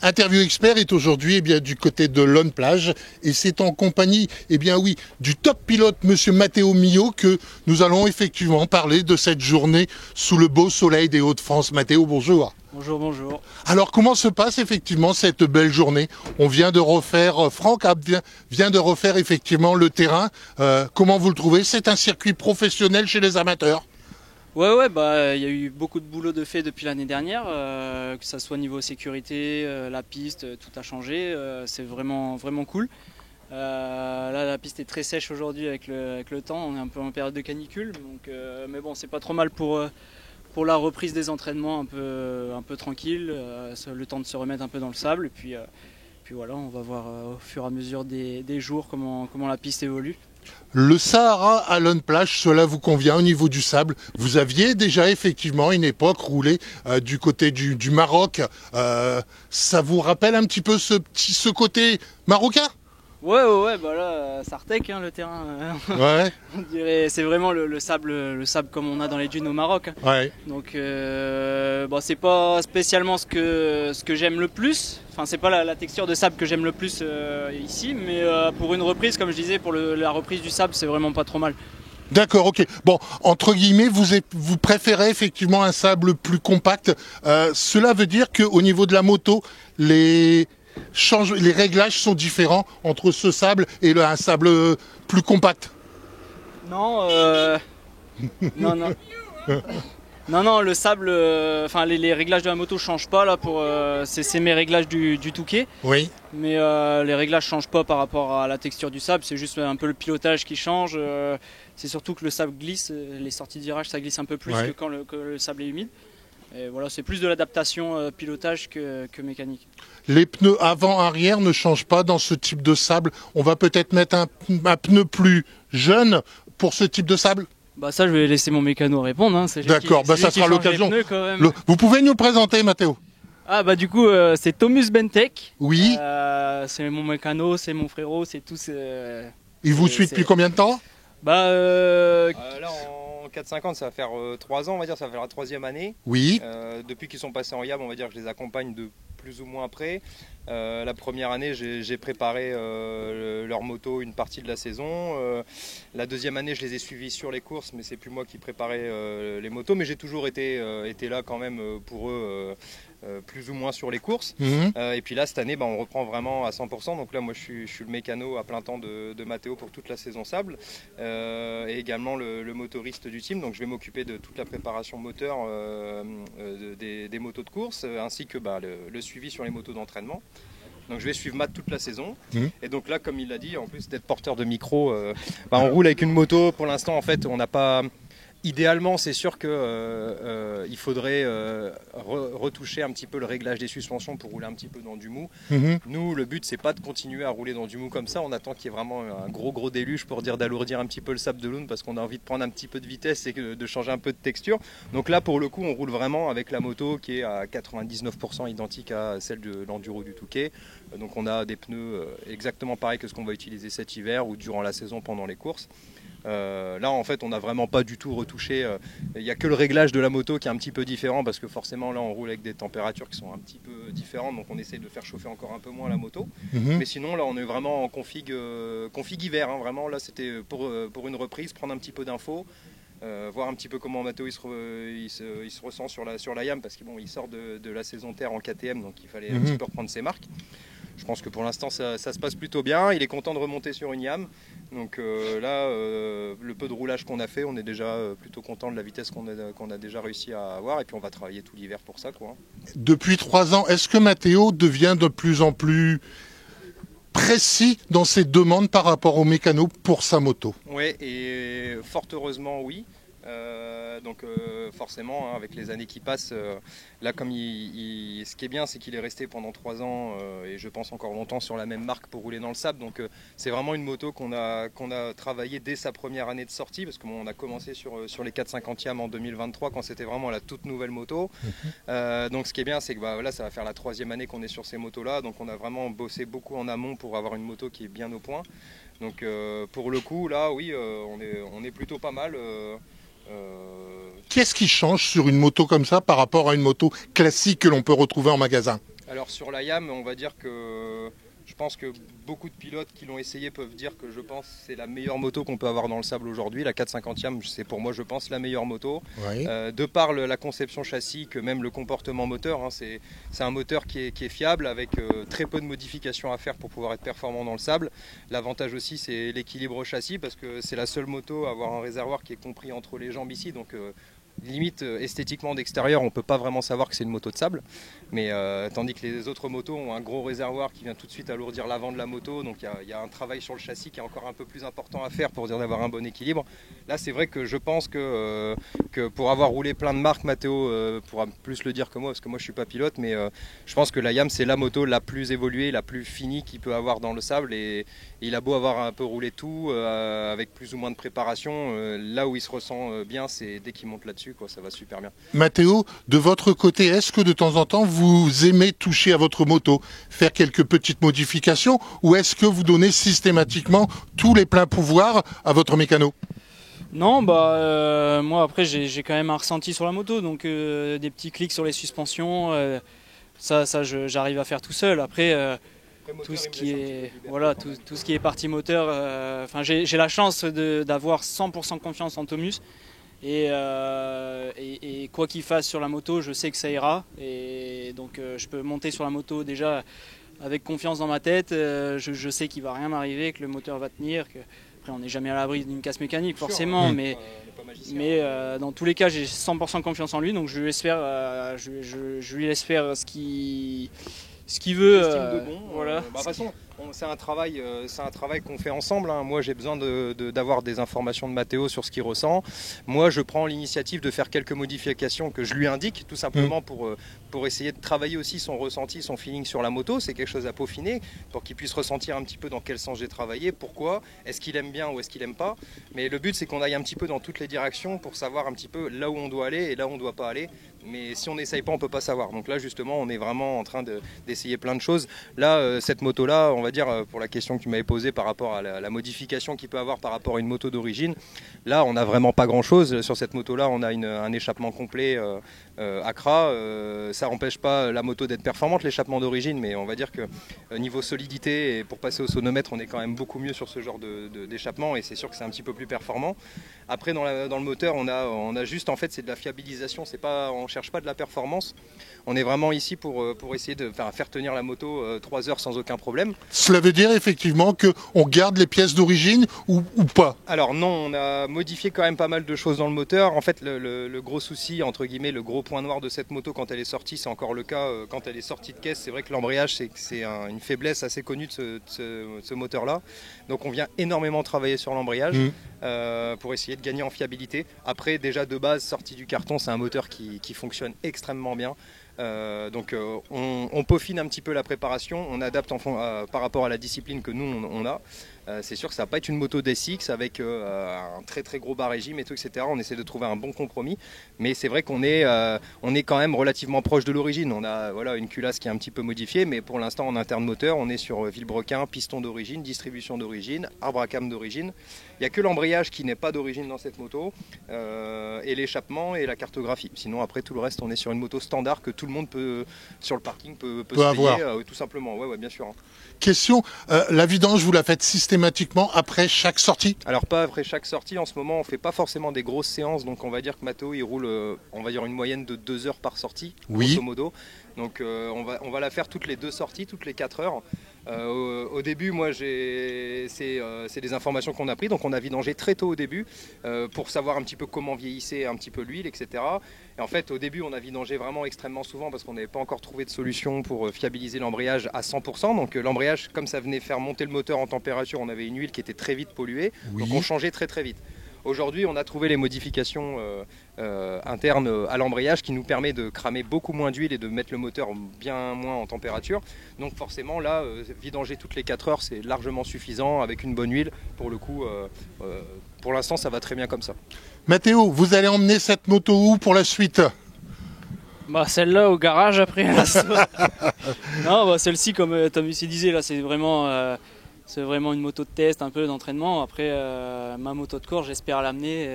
Interview Expert est aujourd'hui du côté de Lonne Plage et c'est en compagnie du top pilote monsieur Matteo Millot que nous allons effectivement parler de cette journée sous le beau soleil des Hauts-de-France. Matteo, bonjour. Bonjour, bonjour. Alors comment se passe effectivement cette belle journée? On vient de refaire, Franck vient de refaire effectivement le terrain. Comment vous le trouvez? C'est un circuit professionnel chez les amateurs? Ouais, bah il y a eu beaucoup de boulot de fait depuis l'année dernière, que ça soit niveau sécurité, la piste, tout a changé, c'est vraiment cool. Là la piste est très sèche aujourd'hui avec le temps, on est un peu en période de canicule, donc, mais bon c'est pas trop mal pour la reprise des entraînements un peu tranquille, le temps de se remettre un peu dans le sable, et puis voilà, on va voir au fur et à mesure des jours comment la piste évolue. Le Sahara à Lonne Plage, cela vous convient au niveau du sable? Vous aviez déjà effectivement une époque roulé du côté du Maroc. Ça vous rappelle un petit peu ce côté marocain? Ouais, bah là, Sartec, hein, le terrain. Ouais. On dirait, c'est vraiment le sable comme on a dans les dunes au Maroc. Hein. Ouais. Donc, bon, c'est pas spécialement ce que j'aime le plus. Enfin, c'est pas la texture de sable que j'aime le plus ici, mais pour une reprise, comme je disais, pour la reprise du sable, c'est vraiment pas trop mal. D'accord, ok. Bon, entre guillemets, vous préférez effectivement un sable plus compact. Cela veut dire qu'au niveau de la moto, les réglages sont différents entre ce sable et un sable plus compact? Non, non, le sable, enfin les réglages de la moto changent pas là c'est mes réglages du Touquet. Oui. Mais les réglages changent pas par rapport à la texture du sable, c'est juste un peu le pilotage qui change. C'est surtout que le sable glisse, les sorties de virage ça glisse un peu plus que quand le sable est humide. Et voilà, c'est plus de l'adaptation pilotage que mécanique. Les pneus avant-arrière ne changent pas dans ce type de sable. On va peut-être mettre un pneu plus jeune pour ce type de sable? Bah ça, je vais laisser mon mécano répondre. Hein. D'accord, bah ça sera l'occasion. Vous pouvez nous présenter, Matteo? Ah bah du coup, c'est Thomas Bentek. Oui. C'est mon mécano, c'est mon frérot, c'est tout. Il vous suit depuis combien de temps? Bah là en 4-5 ans, ça va faire 3 ans, on va dire, ça va faire la 3e année. Oui. Depuis qu'ils sont passés en YAB, on va dire que je les accompagne de plus ou moins près. La première année, j'ai préparé leur moto une partie de la saison. La deuxième année, je les ai suivis sur les courses, mais c'est plus moi qui préparais les motos. Mais j'ai toujours été là quand même pour eux, plus ou moins sur les courses. Et puis là, cette année, on reprend vraiment à 100%. Donc là, moi, je suis le mécano à plein temps de Matteo pour toute la saison sable. Et également le motoriste du team. Donc je vais m'occuper de toute la préparation moteur des motos de course, ainsi que le suivi sur les motos d'entraînement. Donc je vais suivre Matt toute la saison. Et donc là, comme il l'a dit, en plus d'être porteur de micro, on roule avec une moto. Pour l'instant, en fait, on n'a pas... Idéalement, c'est sûr qu'il faudrait retoucher un petit peu le réglage des suspensions pour rouler un petit peu dans du mou. Nous, le but, c'est pas de continuer à rouler dans du mou comme ça. On attend qu'il y ait vraiment un gros déluge pour dire d'alourdir un petit peu le sable de l'Aune parce qu'on a envie de prendre un petit peu de vitesse et de changer un peu de texture. Donc là, pour le coup, on roule vraiment avec la moto qui est à 99% identique à celle de l'enduro du Touquet. Donc on a des pneus exactement pareils que ce qu'on va utiliser cet hiver ou durant la saison pendant les courses. Là en fait on n'a vraiment pas du tout retouché, il n'y a que le réglage de la moto qui est un petit peu différent parce que forcément là on roule avec des températures qui sont un petit peu différentes, donc on essaye de faire chauffer encore un peu moins la moto. Mais sinon là on est vraiment en config hiver, hein. Vraiment là c'était pour une reprise, prendre un petit peu d'infos, voir un petit peu comment Matteo il se ressent sur la YAM parce qu'il sort de la saison terre en KTM, donc il fallait un petit peu reprendre ses marques. Je pense que pour l'instant ça se passe plutôt bien, il est content de remonter sur une YAM. Donc là, le peu de roulage qu'on a fait, on est déjà plutôt content de la vitesse qu'on a déjà réussi à avoir. Et puis on va travailler tout l'hiver pour ça, quoi. Depuis 3 ans, est-ce que Matteo devient de plus en plus précis dans ses demandes par rapport au mécano pour sa moto? Oui, et fort heureusement, oui. Donc forcément, hein, avec les années qui passent, là comme ce qui est bien, c'est qu'il est resté pendant 3 ans et je pense encore longtemps sur la même marque pour rouler dans le sable. Donc c'est vraiment une moto qu'on a travaillé dès sa première année de sortie parce qu'on a commencé sur les 450e en 2023 quand c'était vraiment la toute nouvelle moto. Donc ce qui est bien, c'est que là ça va faire la 3e année qu'on est sur ces motos là, donc on a vraiment bossé beaucoup en amont pour avoir une moto qui est bien au point. Donc pour le coup là oui, on est plutôt pas mal. Qu'est-ce qui change sur une moto comme ça par rapport à une moto classique que l'on peut retrouver en magasin? Alors sur la YAM, on va dire que je pense que beaucoup de pilotes qui l'ont essayé peuvent dire que je pense que c'est la meilleure moto qu'on peut avoir dans le sable aujourd'hui. La 450 YAM, c'est pour moi, je pense, la meilleure moto. Oui. De par la conception châssis, que même le comportement moteur, hein, c'est un moteur qui est fiable avec très peu de modifications à faire pour pouvoir être performant dans le sable. L'avantage aussi, c'est l'équilibre châssis parce que c'est la seule moto à avoir un réservoir qui est compris entre les jambes ici. Donc limite esthétiquement d'extérieur, on peut pas vraiment savoir que c'est une moto de sable, mais tandis que les autres motos ont un gros réservoir qui vient tout de suite alourdir l'avant de la moto, donc il y a un travail sur le châssis qui est encore un peu plus important à faire pour dire d'avoir un bon équilibre. Là c'est vrai que je pense que pour avoir roulé plein de marques, Matteo pourra plus le dire que moi parce que moi je suis pas pilote, mais je pense que la YAM c'est la moto la plus évoluée, la plus finie qu'il peut avoir dans le sable, et il a beau avoir un peu roulé tout avec plus ou moins de préparation, là où il se ressent bien c'est dès qu'il monte là-dessus, quoi, ça va super bien. Mathéo, de votre côté, est-ce que de temps en temps vous aimez toucher à votre moto, faire quelques petites modifications, ou est-ce que vous donnez systématiquement tous les pleins pouvoirs à votre mécano? Non, bah moi après j'ai quand même un ressenti sur la moto, donc des petits clics sur les suspensions, ça j'arrive à faire tout seul. Après tout ce qui est voilà tout ce qui est partie moteur, enfin j'ai la chance d'avoir 100% confiance en Thomas. Et quoi qu'il fasse sur la moto, je sais que ça ira. Et donc je peux monter sur la moto déjà avec confiance dans ma tête. Je sais qu'il ne va rien m'arriver, que le moteur va tenir. Après, on n'est jamais à l'abri d'une casse mécanique, forcément. Sûr, mais dans tous les cas, j'ai 100% confiance en lui. Donc je lui laisse faire ce qu'il veut. De bon, voilà. De toute façon, c'est un travail qu'on fait ensemble, hein. Moi j'ai besoin d'avoir des informations de Matteo sur ce qu'il ressent. Moi je prends l'initiative de faire quelques modifications que je lui indique, tout simplement pour essayer de travailler aussi son ressenti, son feeling sur la moto. C'est quelque chose à peaufiner pour qu'il puisse ressentir un petit peu dans quel sens j'ai travaillé, pourquoi, est-ce qu'il aime bien ou est-ce qu'il aime pas. Mais le but c'est qu'on aille un petit peu dans toutes les directions pour savoir un petit peu là où on doit aller et là où on ne doit pas aller. Mais si on n'essaye pas, on ne peut pas savoir. Donc là justement on est vraiment en train d'essayer plein de choses. Là cette moto là, on va dire, pour la question que tu m'avais posée par rapport à la modification qu'il peut avoir par rapport à une moto d'origine, là on n'a vraiment pas grand chose. Sur cette moto là on a un échappement complet Accra, ça n'empêche pas la moto d'être performante, l'échappement d'origine, mais on va dire que niveau solidité et pour passer au sonomètre on est quand même beaucoup mieux sur ce genre d'échappement, et c'est sûr que c'est un petit peu plus performant. Après dans le moteur on a juste, en fait c'est de la fiabilisation, on cherche pas de la performance, on est vraiment ici pour essayer de faire tenir la moto 3 heures sans aucun problème. Cela veut dire effectivement qu'on garde les pièces d'origine ou pas? Alors non, on a modifié quand même pas mal de choses dans le moteur. En fait le gros souci, entre guillemets, le gros point noir de cette moto quand elle est sortie, c'est encore le cas quand elle est sortie de caisse. C'est vrai que l'embrayage c'est une faiblesse assez connue de ce moteur là. Donc on vient énormément travailler sur l'embrayage pour essayer de gagner en fiabilité. Après déjà de base, sorti du carton, c'est un moteur qui fonctionne extrêmement bien. Donc on peaufine un petit peu la préparation, on adapte par rapport à la discipline que nous on a. C'est sûr que ça va pas être une moto DSX avec un très très gros bas régime et tout, etc. On essaie de trouver un bon compromis, mais c'est vrai qu'on est quand même relativement proche de l'origine. On a une culasse qui est un petit peu modifiée, mais pour l'instant en interne moteur, on est sur Villebrequin, piston d'origine, distribution d'origine, arbre à cames d'origine. Il n'y a que l'embrayage qui n'est pas d'origine dans cette moto, et l'échappement et la cartographie. Sinon après tout le reste, on est sur une moto standard que tout le monde sur le parking peut se payer, tout simplement. Ouais, bien sûr. Question, la vidange, vous la faites systématiquement après chaque sortie? Alors pas après chaque sortie, en ce moment on fait pas forcément des grosses séances, donc on va dire que Matteo il roule on va dire une moyenne de 2 heures par sortie, grosso modo. Donc on va la faire toutes les 2 sorties, toutes les 4 heures. Au début, moi, c'est des informations qu'on a prises, donc on a vidangé très tôt au début pour savoir un petit peu comment vieillissait un petit peu l'huile, etc. Et en fait, au début, on a vidangé vraiment extrêmement souvent parce qu'on n'avait pas encore trouvé de solution pour fiabiliser l'embrayage à 100%. Donc l'embrayage, comme ça venait faire monter le moteur en température, on avait une huile qui était très vite polluée, donc on changeait très très vite. Aujourd'hui, on a trouvé les modifications internes à l'embrayage qui nous permet de cramer beaucoup moins d'huile et de mettre le moteur bien moins en température. Donc forcément, là, vidanger toutes les 4 heures, c'est largement suffisant avec une bonne huile. Pour le coup, pour l'instant, ça va très bien comme ça. Mathéo, vous allez emmener cette moto où pour la suite? Bah celle-là au garage après. Non, bah celle-ci, comme Thomas disait, là c'est vraiment une moto de test, un peu d'entraînement. Après, ma moto de course, j'espère l'amener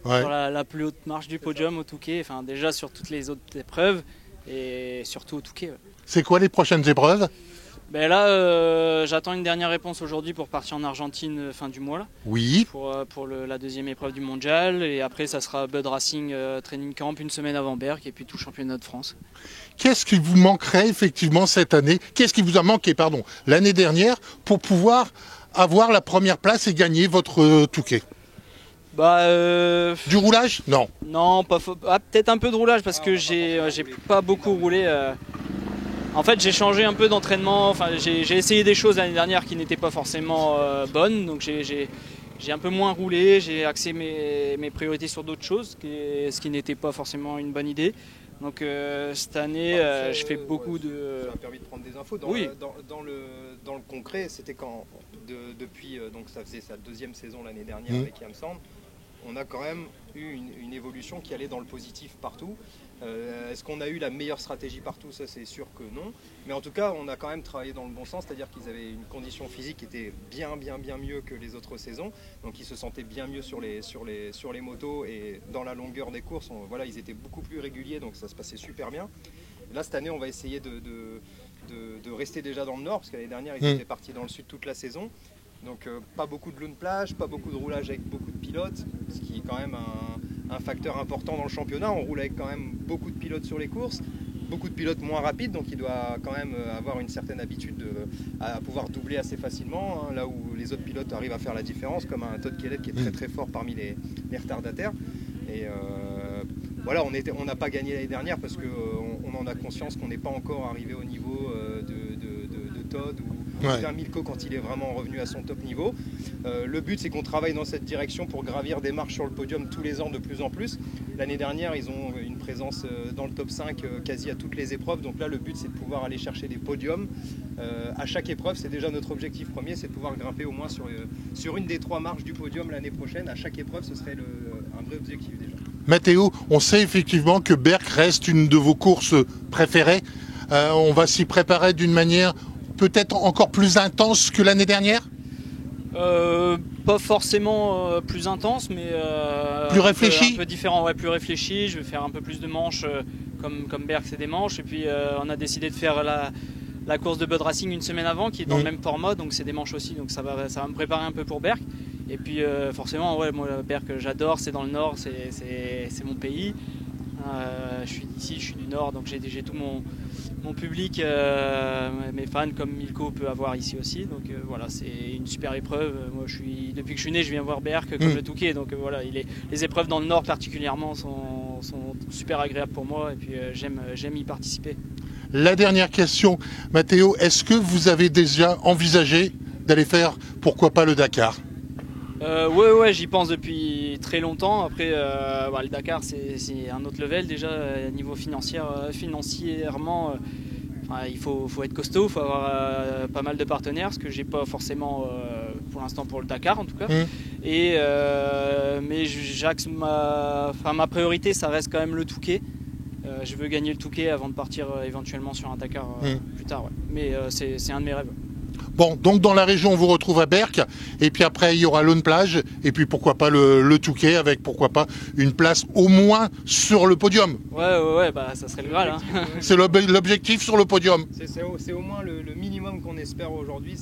sur la plus haute marche du podium au Touquet. Enfin, déjà sur toutes les autres épreuves et surtout au Touquet. C'est quoi les prochaines épreuves? Ben là, j'attends une dernière réponse aujourd'hui pour partir en Argentine fin du mois là, Oui. pour la deuxième épreuve du mondial. Et après, ça sera Bud Racing Training Camp une semaine avant Berck et puis tout championnat de France. Qu'est-ce qui vous manquerait effectivement cette année? Qu'est-ce qui vous a manqué, pardon, l'année dernière pour pouvoir avoir la première place et gagner votre Touquet? Du roulage? Non. Non, peut-être un peu de roulage parce que j'ai pas beaucoup roulé. En fait, j'ai changé un peu d'entraînement. Enfin, j'ai essayé des choses l'année dernière qui n'étaient pas forcément bonnes. Donc, j'ai un peu moins roulé. J'ai axé mes priorités sur d'autres choses, ce qui n'était pas forcément une bonne idée. Donc, cette année, je fais beaucoup de. Ça m'a permis de prendre des infos. Dans le concret, c'était quand depuis donc ça faisait sa deuxième saison l'année dernière avec Yamsand. On a quand même eu une évolution qui allait dans le positif partout. Est-ce qu'on a eu la meilleure stratégie partout? Ça, c'est sûr que non. Mais en tout cas, on a quand même travaillé dans le bon sens, c'est-à-dire qu'ils avaient une condition physique qui était bien mieux que les autres saisons. Donc, ils se sentaient bien mieux sur les motos et dans la longueur des courses. Voilà, ils étaient beaucoup plus réguliers, donc ça se passait super bien. Et là, cette année, on va essayer de rester déjà dans le nord, parce que l'année dernière, ils étaient partis dans le sud toute la saison. Donc pas beaucoup de lune plage, pas beaucoup de roulage avec beaucoup de pilotes, ce qui est quand même un facteur important dans le championnat. On roule avec quand même beaucoup de pilotes sur les courses, beaucoup de pilotes moins rapides, donc il doit quand même avoir une certaine habitude à pouvoir doubler assez facilement, hein, là où les autres pilotes arrivent à faire la différence, comme un Todd Kellett qui est très fort parmi les retardataires. Et voilà, on n'a pas gagné l'année dernière parce qu'on en a conscience qu'on n'est pas encore arrivé au niveau de Todd ou d'un Milko quand il est vraiment revenu à son top niveau. Le but, c'est qu'on travaille dans cette direction pour gravir des marches sur le podium tous les ans de plus en plus. L'année dernière, ils ont une présence dans le top 5 quasi à toutes les épreuves. Donc là, le but, c'est de pouvoir aller chercher des podiums à chaque épreuve. C'est déjà notre objectif premier, c'est de pouvoir grimper au moins sur une des 3 marches du podium l'année prochaine. À chaque épreuve, ce serait un vrai objectif déjà. Mathéo, on sait effectivement que Berck reste une de vos courses préférées. On va s'y préparer d'une manière peut-être encore plus intense que l'année dernière? Pas forcément plus intense, mais plus réfléchi, un peu différent, ouais, plus réfléchi. Je vais faire un peu plus de manches comme Berck, c'est des manches. Et puis on a décidé de faire la course de Bud Racing une semaine avant, qui est dans le même format, donc c'est des manches aussi. Donc ça va me préparer un peu pour Berck. Et puis forcément, ouais, moi Berck, j'adore, c'est dans le nord, c'est mon pays. Je suis d'ici, je suis du nord, donc j'ai tout mon public, mes fans comme Milko peut avoir ici aussi. Donc voilà, c'est une super épreuve. Moi, depuis que je suis né, je viens voir Berck comme le Touquet. Donc voilà, les épreuves dans le nord particulièrement sont super agréables pour moi. Et puis j'aime y participer. La dernière question, Mathéo, est-ce que vous avez déjà envisagé d'aller faire, pourquoi pas, le Dakar? Ouais, j'y pense depuis très longtemps. Après, le Dakar, c'est un autre level déjà, niveau financièrement. Il faut être costaud, il faut avoir pas mal de partenaires, ce que j'ai pas forcément pour l'instant pour le Dakar en tout cas. Et mais j'axe ma priorité, ça reste quand même le Touquet. Je veux gagner le Touquet avant de partir éventuellement sur un Dakar plus tard. Ouais. Mais c'est un de mes rêves. Bon, donc dans la région, on vous retrouve à Berck, et puis après, il y aura Lone Plage, et puis pourquoi pas le Touquet, avec pourquoi pas une place au moins sur le podium. Ouais, ça serait le Graal. Hein. C'est l'objectif sur le podium. C'est au moins le minimum qu'on espère aujourd'hui.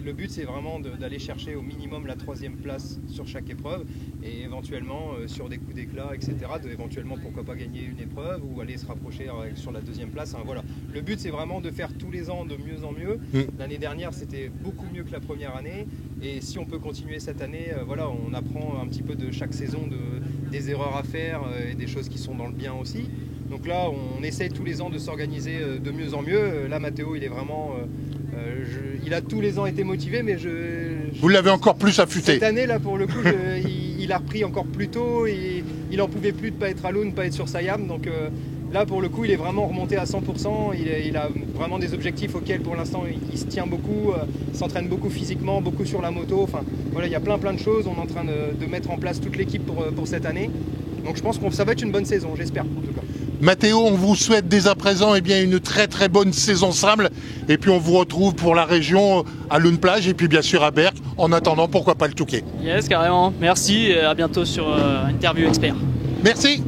Le but, c'est vraiment d'aller chercher au minimum la 3e place sur chaque épreuve, et éventuellement sur des coups d'éclat, etc. Éventuellement, pourquoi pas gagner une épreuve ou aller se rapprocher sur la 2e place. Hein, voilà. Le but, c'est vraiment de faire tous les ans de mieux en mieux. L'année dernière, c'était beaucoup mieux que la première année, et si on peut continuer cette année, voilà, on apprend un petit peu de chaque saison des erreurs à faire et des choses qui sont dans le bien aussi. Donc là, on essaye tous les ans de s'organiser de mieux en mieux. Là, Mathéo, il est vraiment... il a tous les ans été motivé, mais vous l'avez encore plus affûté. Cette année, là, pour le coup, il a repris encore plus tôt, et il en pouvait plus de pas être à l'eau, pas être sur Siam. Donc là, pour le coup, il est vraiment remonté à 100%. Il a vraiment des objectifs auxquels, pour l'instant, il se tient beaucoup, s'entraîne beaucoup physiquement, beaucoup sur la moto. Enfin, voilà, il y a plein de choses. On est en train de mettre en place toute l'équipe pour cette année. Donc je pense que ça va être une bonne saison, j'espère en tout cas. Mathéo, on vous souhaite dès à présent une très bonne saison SRAM, et puis on vous retrouve pour la région à Lune Plage et puis bien sûr à Berck. En attendant, pourquoi pas le Touquet. Yes, carrément. Merci et à bientôt sur Interview Expert. Merci.